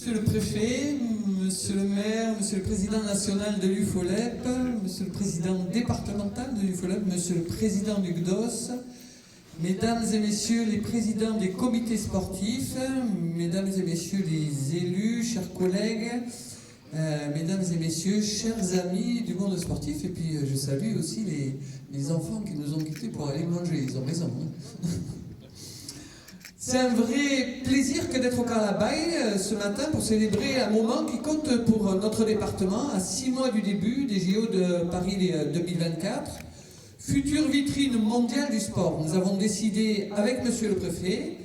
Monsieur le préfet, monsieur le maire, monsieur le président national de l'UFOLEP, monsieur le président départemental de l'UFOLEP, monsieur le président du GDOS, mesdames et messieurs les présidents des comités sportifs, mesdames et messieurs les élus, chers collègues, mesdames et messieurs, chers amis du monde sportif, et puis je salue aussi les enfants qui nous ont quittés pour aller manger, ils ont raison. Hein. C'est un vrai plaisir que d'être au Carabaille ce matin pour célébrer un moment qui compte pour notre département à 6 mois du début des JO de Paris 2024. Future vitrine mondiale du sport. Nous avons décidé avec monsieur le préfet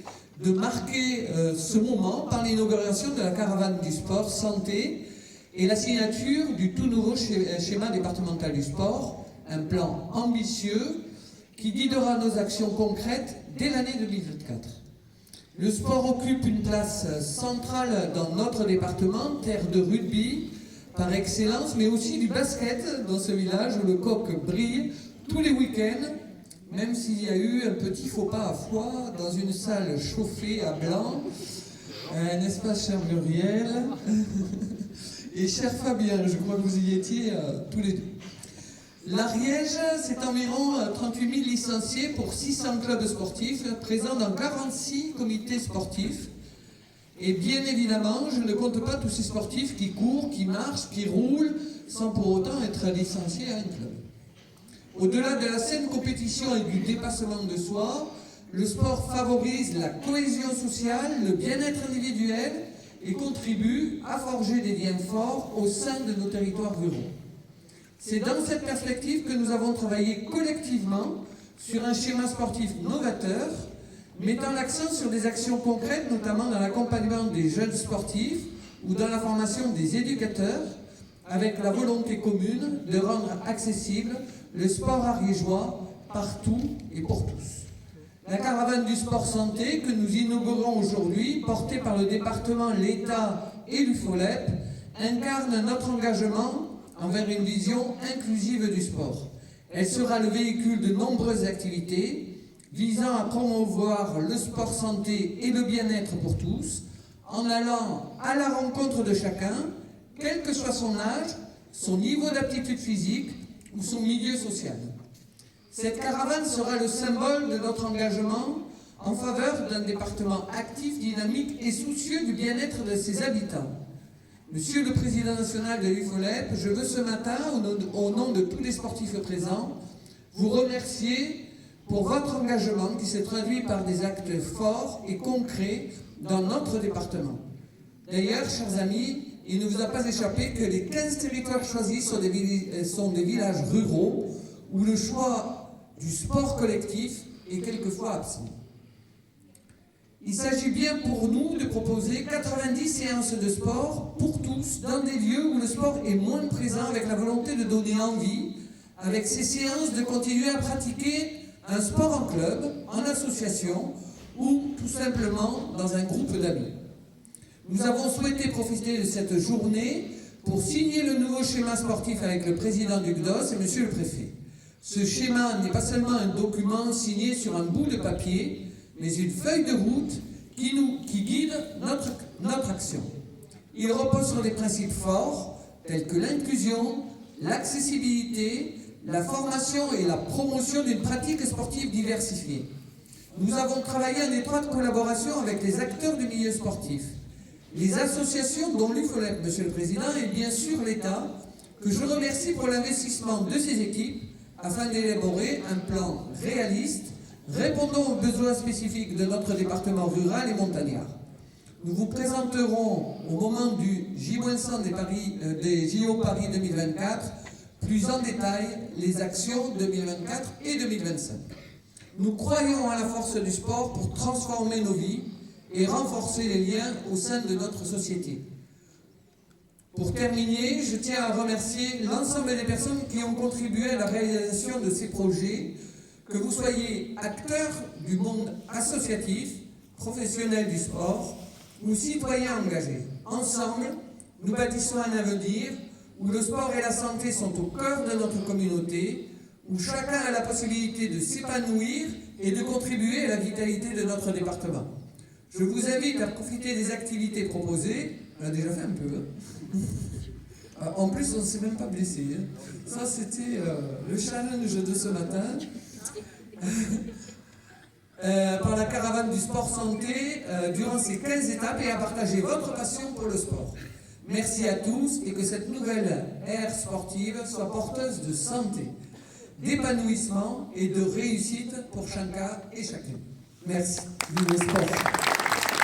de marquer ce moment par l'inauguration de la caravane du sport santé et la signature du tout nouveau schéma départemental du sport, un plan ambitieux qui guidera nos actions concrètes dès l'année 2024. Le sport occupe une place centrale dans notre département, terre de rugby par excellence, mais aussi du basket dans ce village où le coq brille tous les week-ends, même s'il y a eu un petit faux pas à Foix dans une salle chauffée à blanc. N'est-ce pas, cher Muriel? Et cher Fabien, je crois que vous y étiez tous les deux. L'Ariège, c'est environ 38 000 licenciés pour 600 clubs sportifs présents dans 46 comités sportifs. Et bien évidemment, je ne compte pas tous ces sportifs qui courent, qui marchent, qui roulent, sans pour autant être licenciés à un club. Au-delà de la saine compétition et du dépassement de soi, le sport favorise la cohésion sociale, le bien-être individuel et contribue à forger des liens forts au sein de nos territoires ruraux. C'est dans cette perspective que nous avons travaillé collectivement sur un schéma sportif novateur, mettant l'accent sur des actions concrètes, notamment dans l'accompagnement des jeunes sportifs ou dans la formation des éducateurs, avec la volonté commune de rendre accessible le sport ariégeois partout et pour tous. La caravane du sport santé que nous inaugurons aujourd'hui, portée par le département, l'État et l'UFOLEP, incarne notre engagement envers une vision inclusive du sport. Elle sera le véhicule de nombreuses activités visant à promouvoir le sport santé et le bien-être pour tous, en allant à la rencontre de chacun, quel que soit son âge, son niveau d'aptitude physique ou son milieu social. Cette caravane sera le symbole de notre engagement en faveur d'un département actif, dynamique et soucieux du bien-être de ses habitants. Monsieur le Président national de l'UFOLEP, je veux ce matin, au nom de tous les sportifs présents, vous remercier pour votre engagement qui s'est traduit par des actes forts et concrets dans notre département. D'ailleurs, chers amis, il ne vous a pas échappé que les 15 territoires choisis sont des villages ruraux où le choix du sport collectif est quelquefois absent. Il s'agit bien pour nous de proposer 90 séances de sport pour tous dans des lieux où le sport est moins présent, avec la volonté de donner envie, avec ces séances, de continuer à pratiquer un sport en club, en association ou tout simplement dans un groupe d'amis. Nous avons souhaité profiter de cette journée pour signer le nouveau schéma sportif avec le président du GDOS et monsieur le préfet. Ce schéma n'est pas seulement un document signé sur un bout de papier, mais une feuille de route qui guide notre action. Il repose sur des principes forts tels que l'inclusion, l'accessibilité, la formation et la promotion d'une pratique sportive diversifiée. Nous avons travaillé en étroite collaboration avec les acteurs du milieu sportif, les associations dont l'UFOLEP, monsieur le Président, et bien sûr l'État, que je remercie pour l'investissement de ces équipes afin d'élaborer un plan réaliste répondons aux besoins spécifiques de notre département rural et montagnard. Nous vous présenterons au moment du J-100 des JO Paris 2024 plus en détail les actions 2024 et 2025. Nous croyons à la force du sport pour transformer nos vies et renforcer les liens au sein de notre société. Pour terminer, je tiens à remercier l'ensemble des personnes qui ont contribué à la réalisation de ces projets, que vous soyez acteurs du monde associatif, professionnels du sport ou citoyens engagés. Ensemble, nous bâtissons un avenir où le sport et la santé sont au cœur de notre communauté, où chacun a la possibilité de s'épanouir et de contribuer à la vitalité de notre département. Je vous invite à profiter des activités proposées On a déjà fait un peu. Hein. En plus, on ne s'est même pas blessé. Hein. Ça, c'était le challenge de ce matin. Par la caravane du sport santé durant ces 15 étapes et à partager votre passion pour le sport. Merci à tous et que cette nouvelle ère sportive soit porteuse de santé, d'épanouissement et de réussite pour chacun et chacune. Merci. Vive le sport.